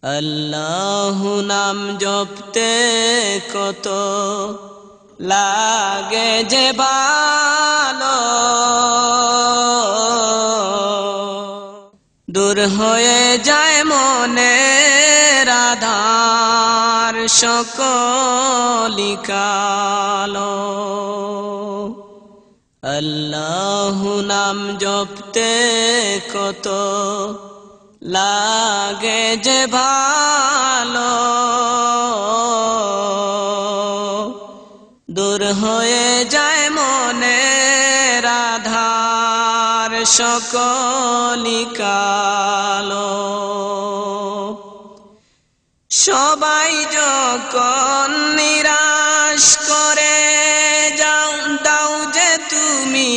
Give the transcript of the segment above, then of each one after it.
আল্লাহ নাম জপতে কত লাগে যে ভালো, দূর হয়ে যায় মনের আধার সকলি কালো। আল্লাহ নাম জপতে কত লাগে যে ভালো, দূর হয়ে যায় মনের আধার সকলি কালো। সবাই যখন নিরাশ করে দাও যে তুমি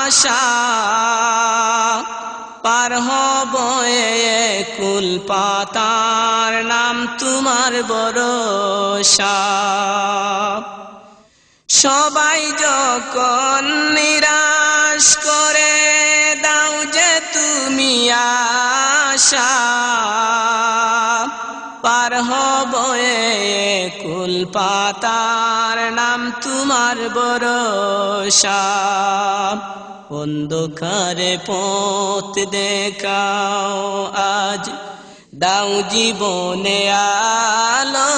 আশা, পার হব কুল পাতার নাম তোমার ভরসা। সবাই যখন নিরাশ করে দাও যে তুমি আশা, পার হব কুল পাতার নাম তোমার ভরসা। অন্ধকারে পথ দেখাও আজ, দাও জীবনে আলো।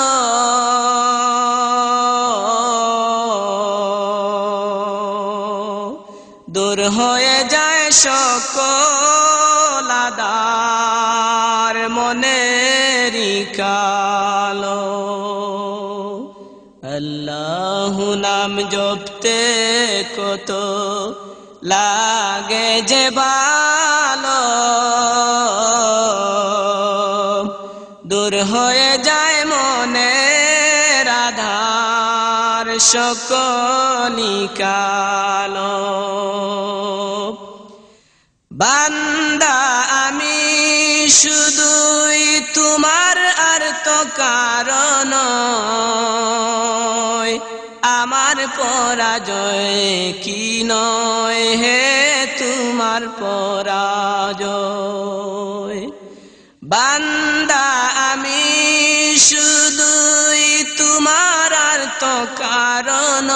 দূর হয়ে যায় সকল আধার মনেরই কালো। আল্লাহ নাম জপতে কত লাগে যে ভালো, দূর হয়ে যায় মনের আধার সকলি কালো। বান্দা আমি শুধুই তোমার, আর তো কারণ আমার পরাজয় কি নয় হে তোমার পরাজয়। বান্দা আমি শুধুই তোমার, আর তো কারণ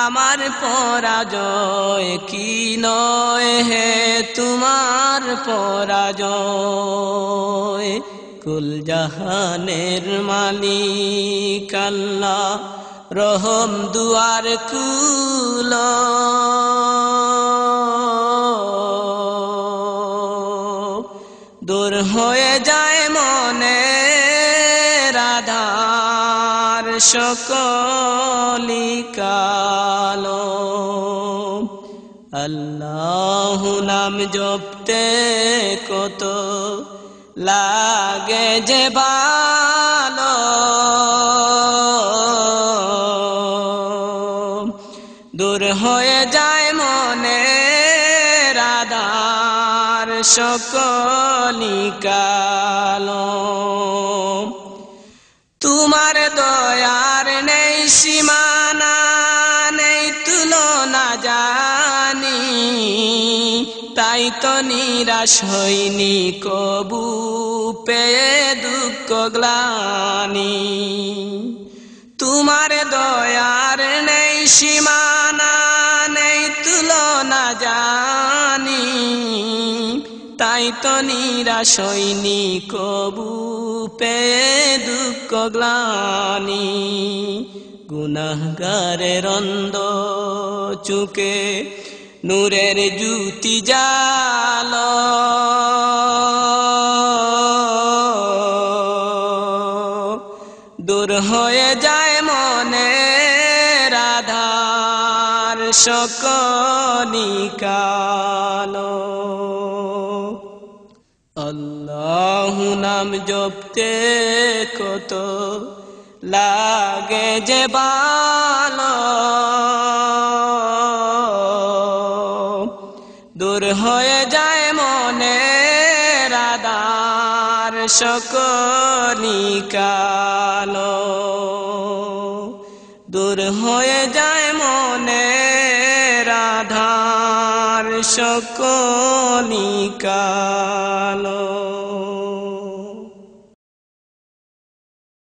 আমার পরাজয় কি নয় হে তোমার পরাজয়। কুল জাহানের মালিক আল্লাহ, রহম দুয়ার খুলো। দূর হয়ে যায় মনের আধার সকলি কালো। আল্লাহ নাম জপতে কত লাগে যে ভালো, দূর হয়ে যায় মনের আধার সকলি কালো। তোমার দয়ার নেই সীমানা, নেই তুলনা জানি, তাই তো নিরাশ হইনি কবু পেয়ে দুঃখ গ্লানি। তোমার দয়ার নেই সীমানা, নেই তুলনা জানি, তাই তো নিরাশ হইনি কবু পেয়ে দুঃখ গ্লানি। গুনাহগারের অন্ধ চুকে নূরের জ্যোতি জালো। দূর হয়ে যায় মনের আধার সকলি কালো। আল্লাহ নাম জপতে কত লাগে যে ভালো, দূর হয়ে যায় মনের আধার সকলি কালো। দূর হয়ে যায় মনের আধার সকলি কালো।